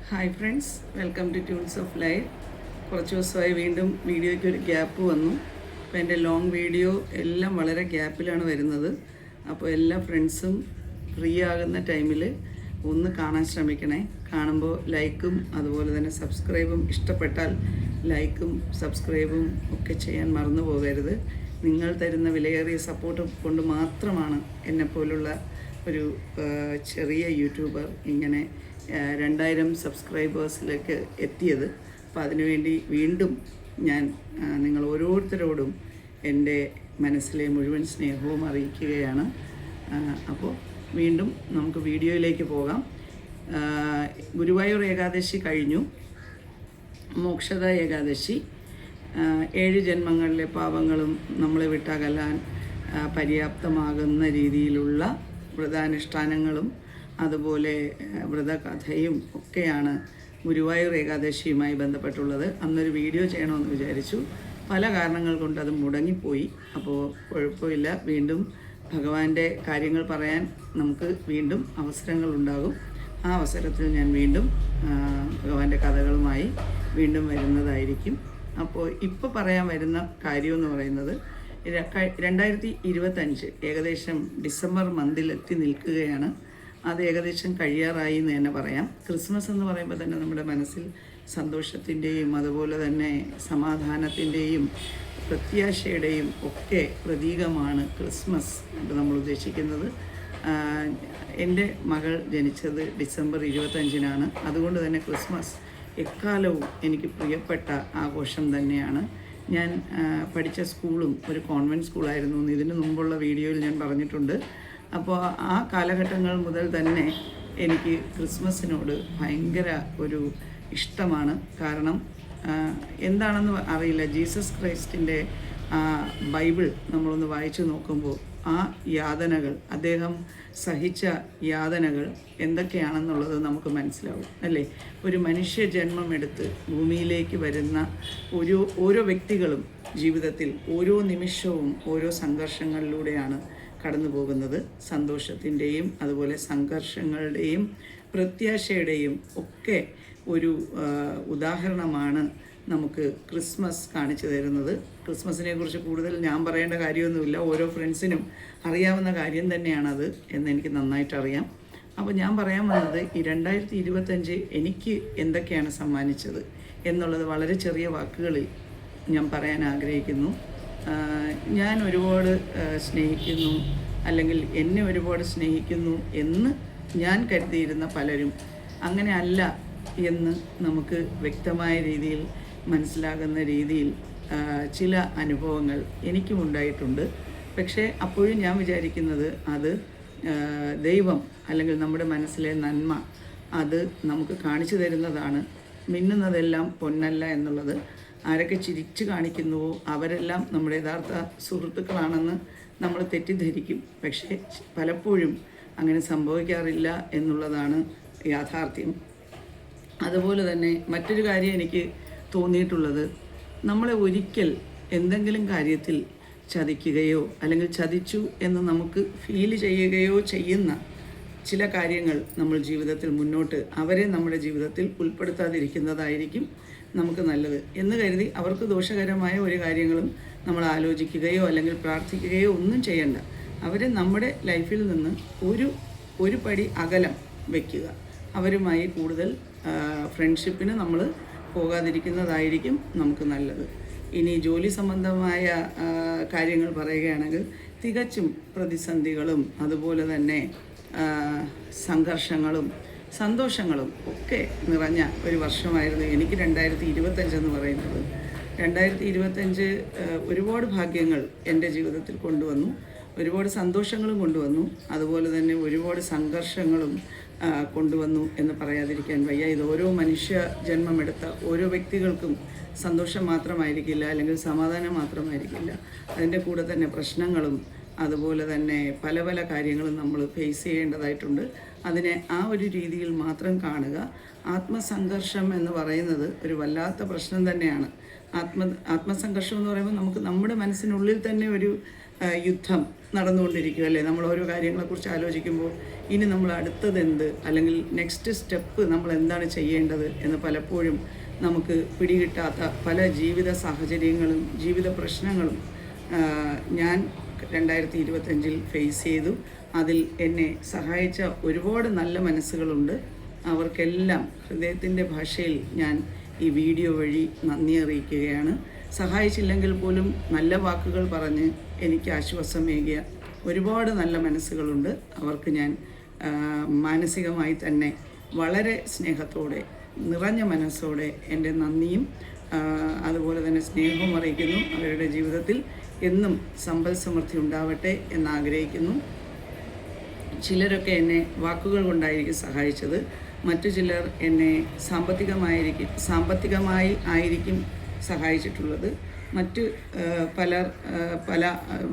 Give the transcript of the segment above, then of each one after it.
Hi friends, welcome to tunes of life. കുറച്ച് ദിവസമായി വീണ്ടും വീഡിയോയ്ക്ക് ഒരു ഗ്യാപ്പ് വന്നു. അപ്പോൾ എൻ്റെ ലോങ് വീഡിയോ എല്ലാം വളരെ ഗ്യാപ്പിലാണ് വരുന്നത്. അപ്പോൾ എല്ലാ ഫ്രണ്ട്സും ഫ്രീ ആകുന്ന ടൈമിൽ ഒന്ന് കാണാൻ ശ്രമിക്കണേ. കാണുമ്പോൾ ലൈക്കും അതുപോലെ തന്നെ സബ്സ്ക്രൈബും, ഇഷ്ടപ്പെട്ടാൽ ലൈക്കും സബ്സ്ക്രൈബും ഒക്കെ ചെയ്യാൻ മറന്നു പോകരുത്. നിങ്ങൾ തരുന്ന വിലയേറിയ സപ്പോർട്ട് കൊണ്ട് മാത്രമാണ് എന്നെപ്പോലുള്ള ഒരു ചെറിയ യൂട്യൂബർ ഇങ്ങനെ 2000 സബ്സ്ക്രൈബേഴ്സിലേക്ക് എത്തിയത്. അപ്പോൾ അതിനുവേണ്ടി വീണ്ടും ഞാൻ നിങ്ങൾ ഓരോരുത്തരോടും എൻ്റെ മനസ്സിലെ മുഴുവൻ സ്നേഹവും അറിയിക്കുകയാണ്. അപ്പോൾ വീണ്ടും നമുക്ക് വീഡിയോയിലേക്ക് പോകാം. ഗുരുവായൂർ ഏകാദശി കഴിഞ്ഞു. മോക്ഷദ ഏകാദശി 7 ജന്മങ്ങളിലെ പാപങ്ങളും നമ്മളെ വിട്ടകലാൻ പര്യാപ്തമാകുന്ന രീതിയിലുള്ള വ്രതാനുഷ്ഠാനങ്ങളും അതുപോലെ വ്രതകഥയും ഒക്കെയാണ് ഗുരുവായൂർ ഏകാദശിയുമായി ബന്ധപ്പെട്ടുള്ളത്. അന്നൊരു വീഡിയോ ചെയ്യണമെന്ന് വിചാരിച്ചു. പല കാരണങ്ങൾ കൊണ്ട് അത് മുടങ്ങിപ്പോയി. അപ്പോൾ കുഴപ്പമില്ല, വീണ്ടും ഭഗവാന്റെ കാര്യങ്ങൾ പറയാൻ നമുക്ക് വീണ്ടും അവസരങ്ങളുണ്ടാകും. ആ അവസരത്തിൽ ഞാൻ വീണ്ടും ഭഗവാന്റെ കഥകളുമായി വീണ്ടും വരുന്നതായിരിക്കും. അപ്പോൾ ഇപ്പോൾ പറയാൻ വരുന്ന കാര്യമെന്ന് പറയുന്നത് 2025 ഏകദേശം ഡിസംബർ മന്തിലെത്തി നിൽക്കുകയാണ്. അത് ഏകദേശം കഴിയാറായി എന്ന് തന്നെ പറയാം. ക്രിസ്മസ് എന്ന് പറയുമ്പോൾ തന്നെ നമ്മുടെ മനസ്സിൽ സന്തോഷത്തിൻ്റെയും അതുപോലെ തന്നെ സമാധാനത്തിൻ്റെയും പ്രത്യാശയുടെയും ഒക്കെ പ്രതീകമാണ് ക്രിസ്മസ് കൊണ്ട് നമ്മൾ ഉദ്ദേശിക്കുന്നത്. എൻ്റെ മകൾ ജനിച്ചത് ഡിസംബർ 25-നാണ്. അതുകൊണ്ട് തന്നെ ക്രിസ്മസ് എക്കാലവും എനിക്ക് പ്രിയപ്പെട്ട ആഘോഷം തന്നെയാണ്. ഞാൻ പഠിച്ച സ്കൂളും ഒരു കോൺവെൻറ്റ് സ്കൂളായിരുന്നു എന്ന് ഇതിന് മുമ്പുള്ള വീഡിയോയിൽ ഞാൻ പറഞ്ഞിട്ടുണ്ട്. അപ്പോൾ ആ കാലഘട്ടങ്ങൾ മുതൽ തന്നെ എനിക്ക് ക്രിസ്മസിനോട് ഭയങ്കര ഒരു ഇഷ്ടമാണ്. കാരണം എന്താണെന്ന് അറിയില്ല, ജീസസ് ക്രൈസ്റ്റിൻ്റെ ബൈബിൾ നമ്മളൊന്ന് വായിച്ചു നോക്കുമ്പോൾ ആ യാതനകൾ, അദ്ദേഹം സഹിച്ച യാതനകൾ എന്തൊക്കെയാണെന്നുള്ളത് നമുക്ക് മനസ്സിലാവും, അല്ലേ? ഒരു മനുഷ്യ ജന്മമെടുത്ത് ഭൂമിയിലേക്ക് വരുന്ന ഓരോ വ്യക്തികളും ജീവിതത്തിൽ ഓരോ നിമിഷവും ഓരോ സംഘർഷങ്ങളിലൂടെയാണ് കടന്നു പോകുന്നത്. സന്തോഷത്തിൻ്റെയും അതുപോലെ സംഘർഷങ്ങളുടെയും പ്രത്യാശയുടെയും ഒക്കെ ഒരു ഉദാഹരണമാണ് നമുക്ക് ക്രിസ്മസ് കാണിച്ചു തരുന്നത്. ക്രിസ്മസിനെ കുറിച്ച് കൂടുതൽ ഞാൻ പറയേണ്ട കാര്യമൊന്നുമില്ല, ഓരോ ഫ്രണ്ട്സിനും അറിയാവുന്ന കാര്യം തന്നെയാണത് എന്നെനിക്ക് നന്നായിട്ടറിയാം. അപ്പോൾ ഞാൻ പറയാൻ വന്നത് ഈ 2025 എനിക്ക് എന്തൊക്കെയാണ് സമ്മാനിച്ചത് എന്നുള്ളത് വളരെ ചെറിയ വാക്കുകളിൽ ഞാൻ പറയാൻ ആഗ്രഹിക്കുന്നു. ഞാൻ ഒരുപാട് സ്നേഹിക്കുന്നു, അല്ലെങ്കിൽ എന്നെ ഒരുപാട് സ്നേഹിക്കുന്നു എന്ന് ഞാൻ കരുതിയിരുന്ന പലരും അങ്ങനെ അല്ല എന്ന് നമുക്ക് വ്യക്തമായ രീതിയിൽ മനസ്സിലാകുന്ന രീതിയിൽ ചില അനുഭവങ്ങൾ എനിക്കും ഉണ്ടായിട്ടുണ്ട്. പക്ഷേ അപ്പോഴും ഞാൻ വിചാരിക്കുന്നത് അത് ദൈവം അല്ലെങ്കിൽ നമ്മുടെ മനസ്സിലെ നന്മ അത് നമുക്ക് കാണിച്ചു തരുന്നതാണ്. മിന്നുന്നതെല്ലാം പൊന്നല്ല എന്നുള്ളത്. ആരൊക്കെ ചിരിച്ചു കാണിക്കുന്നുവോ അവരെല്ലാം നമ്മുടെ യഥാർത്ഥ സുഹൃത്തുക്കളാണെന്ന് നമ്മൾ തെറ്റിദ്ധരിക്കും. പക്ഷേ പലപ്പോഴും അങ്ങനെ സംഭവിക്കാറില്ല എന്നുള്ളതാണ് യാഥാർത്ഥ്യം. അതുപോലെ തന്നെ മറ്റൊരു കാര്യം എനിക്ക് തോന്നിയിട്ടുള്ളത്, നമ്മളെ ഒരിക്കൽ എന്തെങ്കിലും കാര്യത്തിൽ ചതിക്കുകയോ അല്ലെങ്കിൽ ചതിച്ചു എന്ന് നമുക്ക് ഫീൽ ചെയ്യുകയോ ചെയ്യുന്ന ചില കാര്യങ്ങൾ നമ്മൾ ജീവിതത്തിൽ മുന്നോട്ട് അവരെ നമ്മുടെ ജീവിതത്തിൽ ഉൾപ്പെടുത്താതിരിക്കുന്നതായിരിക്കും നമുക്ക് നല്ലത് എന്ന് കരുതി അവർക്ക് ദോഷകരമായ ഒരു കാര്യങ്ങളും നമ്മൾ ആലോചിക്കുകയോ അല്ലെങ്കിൽ പ്രാർത്ഥിക്കുകയോ ഒന്നും ചെയ്യണ്ട. അവരെ നമ്മുടെ ലൈഫിൽ നിന്ന് ഒരു പടി അകലം വയ്ക്കുക. അവരുമായി കൂടുതൽ ഫ്രണ്ട്ഷിപ്പിന് നമ്മൾ പോകാതിരിക്കുന്നതായിരിക്കും നമുക്ക് നല്ലത്. ഇനി ജോലി സംബന്ധമായ കാര്യങ്ങൾ പറയുകയാണെങ്കിൽ തികച്ചും പ്രതിസന്ധികളും അതുപോലെ തന്നെ സംഘർഷങ്ങളും സന്തോഷങ്ങളും ഒക്കെ നിറഞ്ഞ ഒരു വർഷമായിരുന്നു എനിക്ക് 2025 എന്ന് പറയുന്നത്. 2025 ഒരുപാട് ഭാഗ്യങ്ങൾ എൻ്റെ ജീവിതത്തിൽ കൊണ്ടുവന്നു, ഒരുപാട് സന്തോഷങ്ങളും കൊണ്ടുവന്നു, അതുപോലെ തന്നെ ഒരുപാട് സംഘർഷങ്ങളും കൊണ്ടുവന്നു എന്ന് പറയാതിരിക്കാൻ വയ്യ. ഇത് ഓരോ മനുഷ്യ ജന്മമെടുത്ത ഓരോ വ്യക്തികൾക്കും സന്തോഷം മാത്രമായിരിക്കില്ല, അല്ലെങ്കിൽ സമാധാനം മാത്രമായിരിക്കില്ല. അതിൻ്റെ കൂടെ തന്നെ പ്രശ്നങ്ങളും അതുപോലെ തന്നെ പല പല കാര്യങ്ങളും നമ്മൾ ഫേസ് ചെയ്യേണ്ടതായിട്ടുണ്ട്. അതിനെ ആ ഒരു രീതിയിൽ മാത്രം കാണുക. ആത്മസംഘർഷം എന്ന് പറയുന്നത് ഒരു വല്ലാത്ത പ്രശ്നം തന്നെയാണ്. ആത്മസംഘർഷം എന്ന് പറയുമ്പോൾ നമുക്ക് നമ്മുടെ മനസ്സിനുള്ളിൽ തന്നെ ഒരു യുദ്ധം നടന്നുകൊണ്ടിരിക്കും അല്ലേ. നമ്മൾ ഓരോ കാര്യങ്ങളെക്കുറിച്ച് ആലോചിക്കുമ്പോൾ ഇനി നമ്മൾ അടുത്തതെന്ത്, അല്ലെങ്കിൽ നെക്സ്റ്റ് സ്റ്റെപ്പ് നമ്മൾ എന്താണ് ചെയ്യേണ്ടത് എന്ന് പലപ്പോഴും നമുക്ക് പിടികിട്ടാത്ത പല ജീവിത സാഹചര്യങ്ങളും ജീവിത പ്രശ്നങ്ങളും ഞാൻ 2025 ഫേസ് ചെയ്തു. അതിൽ എന്നെ സഹായിച്ച ഒരുപാട് നല്ല മനസ്സുകളുണ്ട്. അവർക്കെല്ലാം ഹൃദയത്തിൻ്റെ ഭാഷയിൽ ഞാൻ ഈ വീഡിയോ വഴി നന്ദി അറിയിക്കുകയാണ്. സഹായിച്ചില്ലെങ്കിൽ പോലും നല്ല വാക്കുകൾ പറഞ്ഞ് എനിക്ക് ആശ്വാസമേകിയ ഒരുപാട് നല്ല മനസ്സുകളുണ്ട്. അവർക്ക് ഞാൻ മാനസികമായി തന്നെ വളരെ സ്നേഹത്തോടെ നിറഞ്ഞ മനസ്സോടെ എൻ്റെ നന്ദിയും അതുപോലെ തന്നെ സ്നേഹവും അറിയിക്കുന്നു. അവരുടെ ജീവിതത്തിൽ എന്നും സമ്പൽ സമൃദ്ധി ഉണ്ടാവട്ടെ എന്നാഗ്രഹിക്കുന്നു. ചിലരൊക്കെ എന്നെ വാക്കുകൾ കൊണ്ടായിരിക്കും സഹായിച്ചത്, മറ്റു ചിലർ എന്നെ സാമ്പത്തികമായി ആയിരിക്കും സഹായിച്ചിട്ടുള്ളത്.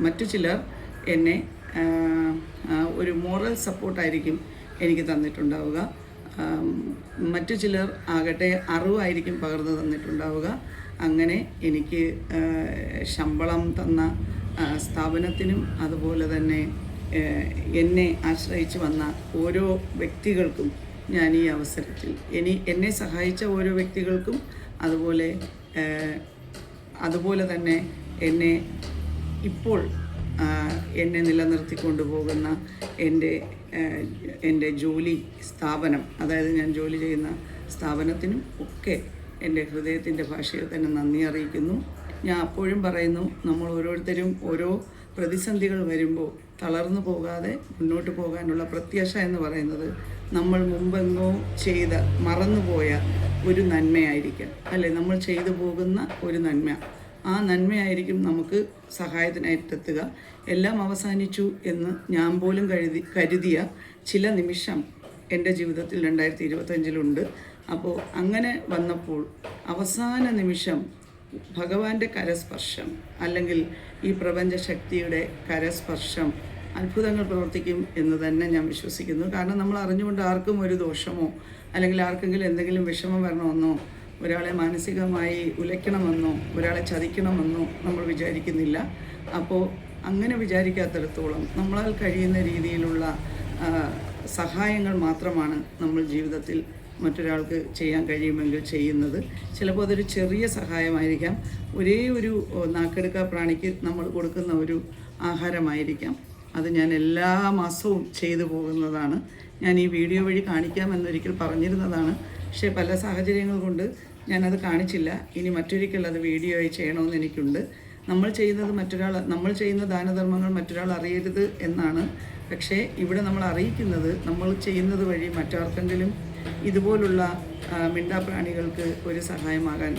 മറ്റു ചിലർ എന്നെ ഒരു മോറൽ സപ്പോർട്ടായിരിക്കും എനിക്ക് തന്നിട്ടുണ്ടാവുക. മറ്റു ചിലർ ആകട്ടെ അറിവായിരിക്കും പകർന്നു തന്നിട്ടുണ്ടാവുക. അങ്ങനെ എനിക്ക് ശമ്പളം തന്ന സ്ഥാപനത്തിനും അതുപോലെ തന്നെ എന്നെ ആശ്രയിച്ച് വന്ന ഓരോ വ്യക്തികൾക്കും ഞാൻ ഈ അവസരത്തിൽ എന്നെ സഹായിച്ച ഓരോ വ്യക്തികൾക്കും അതുപോലെ തന്നെ ഇപ്പോൾ എന്നെ നിലനിർത്തിക്കൊണ്ടു പോകുന്ന എൻ്റെ ജോലി സ്ഥാപനം, അതായത് ഞാൻ ജോലി ചെയ്യുന്ന സ്ഥാപനത്തിനും ഒക്കെ എൻ്റെ ഹൃദയത്തിൻ്റെ ഭാഷയിൽ തന്നെ നന്ദി അറിയിക്കുന്നു. ഞാൻ അപ്പോഴും പറയുന്നു, നമ്മൾ ഓരോരുത്തരും ഓരോ പ്രതിസന്ധികൾ വരുമ്പോൾ തളർന്നു പോകാതെ മുന്നോട്ട് പോകാനുള്ള പ്രത്യാശ എന്ന് പറയുന്നത് നമ്മൾ മുമ്പെങ്ങോ മറന്നുപോയ ഒരു നന്മയായിരിക്കും അല്ലേ. നമ്മൾ ചെയ്തു പോകുന്ന ഒരു നന്മ, ആ നന്മയായിരിക്കും നമുക്ക് സഹായത്തിനായിട്ടെത്തുക. എല്ലാം അവസാനിച്ചു എന്ന് ഞാൻ പോലും കരുതിയ ചില നിമിഷം എൻ്റെ ജീവിതത്തിൽ 2025 അപ്പോൾ അങ്ങനെ വന്നപ്പോൾ അവസാന നിമിഷം ഭഗവാന്റെ കരസ്പർശം അല്ലെങ്കിൽ ഈ പ്രപഞ്ചശക്തിയുടെ കരസ്പർശം അത്ഭുതങ്ങൾ പ്രവർത്തിക്കും എന്ന് തന്നെ ഞാൻ വിശ്വസിക്കുന്നു. കാരണം നമ്മൾ അറിഞ്ഞുകൊണ്ട് ആർക്കും ഒരു ദോഷമോ അല്ലെങ്കിൽ ആർക്കെങ്കിലും എന്തെങ്കിലും വിഷമം വരണമെന്നോ ഒരാളെ മാനസികമായി ഉലയ്ക്കണമെന്നോ ഒരാളെ ചതിക്കണമെന്നോ നമ്മൾ വിചാരിക്കുന്നില്ല. അപ്പോൾ അങ്ങനെ വിചാരിക്കാത്തിടത്തോളം നമ്മളാൽ കഴിയുന്ന രീതിയിലുള്ള സഹായങ്ങൾ മാത്രമാണ് നമ്മൾ ജീവിതത്തിൽ മറ്റൊരാൾക്ക് ചെയ്യാൻ കഴിയുമെങ്കിൽ ചെയ്യുന്നത്. ചിലപ്പോൾ അതൊരു ചെറിയ സഹായമായിരിക്കാം, ഒരേ ഒരു നാക്കെടുക്ക പ്രാണിക്ക് നമ്മൾ കൊടുക്കുന്ന ഒരു ആഹാരമായിരിക്കാം. അത് ഞാൻ എല്ലാ മാസവും ചെയ്തു പോകുന്നതാണ്. ഞാൻ ഈ വീഡിയോ വഴി കാണിക്കാമെന്നൊരിക്കൽ പറഞ്ഞിരുന്നതാണ്, പക്ഷേ പല സാഹചര്യങ്ങൾ കൊണ്ട് ഞാനത് കാണിച്ചില്ല. ഇനി മറ്റൊരിക്കൽ അത് വീഡിയോ ആയി ചെയ്യണമെന്ന് എനിക്കുണ്ട്. നമ്മൾ ചെയ്യുന്ന ദാനധർമ്മങ്ങൾ മറ്റൊരാൾ അറിയരുത് എന്നാണ്. പക്ഷേ ഇവിടെ നമ്മൾ അറിയിക്കുന്നത്, നമ്മൾ ചെയ്യുന്നത് വഴി മറ്റാർക്കെങ്കിലും ഇതുപോലുള്ള മിണ്ടാപ്രാണികൾക്ക് ഒരു സഹായമാകാൻ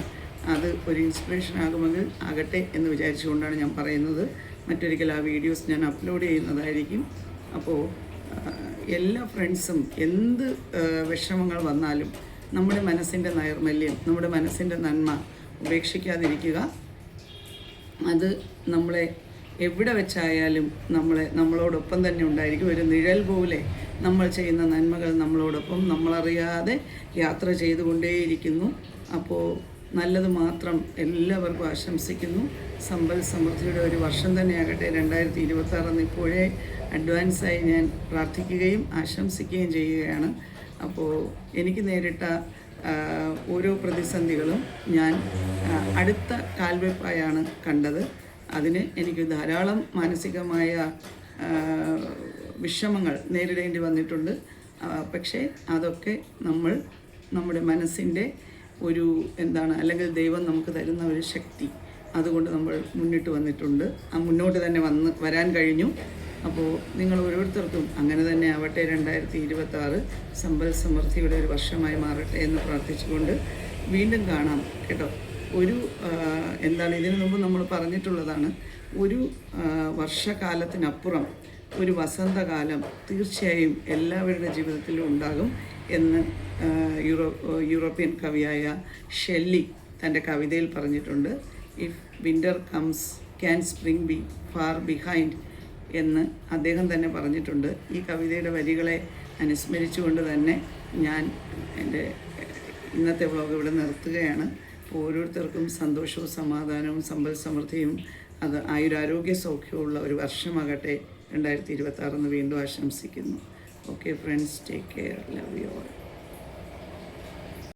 അത് ഒരു ഇൻസ്പിറേഷൻ ആകുമെങ്കിൽ ആകട്ടെ എന്ന് വിചാരിച്ചുകൊണ്ടാണ് ഞാൻ പറയുന്നത്. മറ്റൊരിക്കൽ ആ വീഡിയോസ് ഞാൻ അപ്ലോഡ് ചെയ്യുന്നതായിരിക്കും. അപ്പോൾ എല്ലാ ഫ്രണ്ട്സും എന്ത് വിഷമങ്ങൾ വന്നാലും നമ്മുടെ മനസ്സിൻ്റെ നൈർമല്യം, നമ്മുടെ മനസ്സിൻ്റെ നന്മ ഉപേക്ഷിക്കാതിരിക്കുക. അത് നമ്മളെ എവിടെ വെച്ചായാലും നമ്മളോടൊപ്പം തന്നെ ഉണ്ടായിരിക്കും. ഒരു നിഴൽ പോലെ നമ്മൾ ചെയ്യുന്ന നന്മകൾ നമ്മളോടൊപ്പം നമ്മളറിയാതെ യാത്ര ചെയ്തുകൊണ്ടേയിരിക്കുന്നു. അപ്പോൾ നല്ലത് മാത്രം എല്ലാവർക്കും ആശംസിക്കുന്നു. സമ്പൽ സമൃദ്ധിയുടെ ഒരു വർഷം തന്നെയാകട്ടെ 2026 ഇപ്പോഴേ അഡ്വാൻസായി ഞാൻ പ്രാർത്ഥിക്കുകയും ആശംസിക്കുകയും ചെയ്യുകയാണ്. അപ്പോൾ എനിക്ക് നേരിട്ട ഓരോ പ്രതിസന്ധികളും ഞാൻ അടുത്ത കാൽവെപ്പായാണ് കണ്ടത്. അതിന് എനിക്ക് ധാരാളം മാനസികമായ വിഷമങ്ങൾ നേരിടേണ്ടി വന്നിട്ടുണ്ട്. പക്ഷേ അതൊക്കെ നമ്മുടെ മനസ്സിൻ്റെ ഒരു അല്ലെങ്കിൽ ദൈവം നമുക്ക് തരുന്ന ഒരു ശക്തി, അതുകൊണ്ട് നമ്മൾ മുന്നോട്ട് തന്നെ വരാൻ കഴിഞ്ഞു. അപ്പോൾ നിങ്ങൾ ഓരോരുത്തർക്കും അങ്ങനെ തന്നെ ആവട്ടെ. 2026 സമ്പൽ സമൃദ്ധിയുടെ ഒരു വർഷമായി മാറട്ടെ എന്ന് പ്രാർത്ഥിച്ചുകൊണ്ട് വീണ്ടും കാണാം കേട്ടോ. ഇതിനു മുമ്പ് നമ്മൾ പറഞ്ഞിട്ടുള്ളതാണ്, ഒരു വർഷകാലത്തിനപ്പുറം ഒരു വസന്തകാലം തീർച്ചയായും എല്ലാവരുടെ ജീവിതത്തിലും ഉണ്ടാകും എന്ന് യൂറോപ്യൻ കവിയായ ഷെല്ലി തൻ്റെ കവിതയിൽ പറഞ്ഞിട്ടുണ്ട്. If winter comes can spring B far behind എന്ന് അദ്ദേഹം തന്നെ പറഞ്ഞിട്ടുണ്ട്. ഈ കവിതയുടെ വരികളെ അനുസ്മരിച്ചുകൊണ്ട് തന്നെ ഞാൻ എൻ്റെ ഇന്നത്തെ വ്ളോഗ് ഇവിടെ നിർത്തുകയാണ്. ഓരോരുത്തർക്കും സന്തോഷവും സമാധാനവും സമ്പൽ സമൃദ്ധിയും അത് ആയുരാരോഗ്യ സൗഖ്യമുള്ള ഒരു വർഷമാകട്ടെ 2026 വീണ്ടും ആശംസിക്കുന്നു. Okay friends, take care, love you all.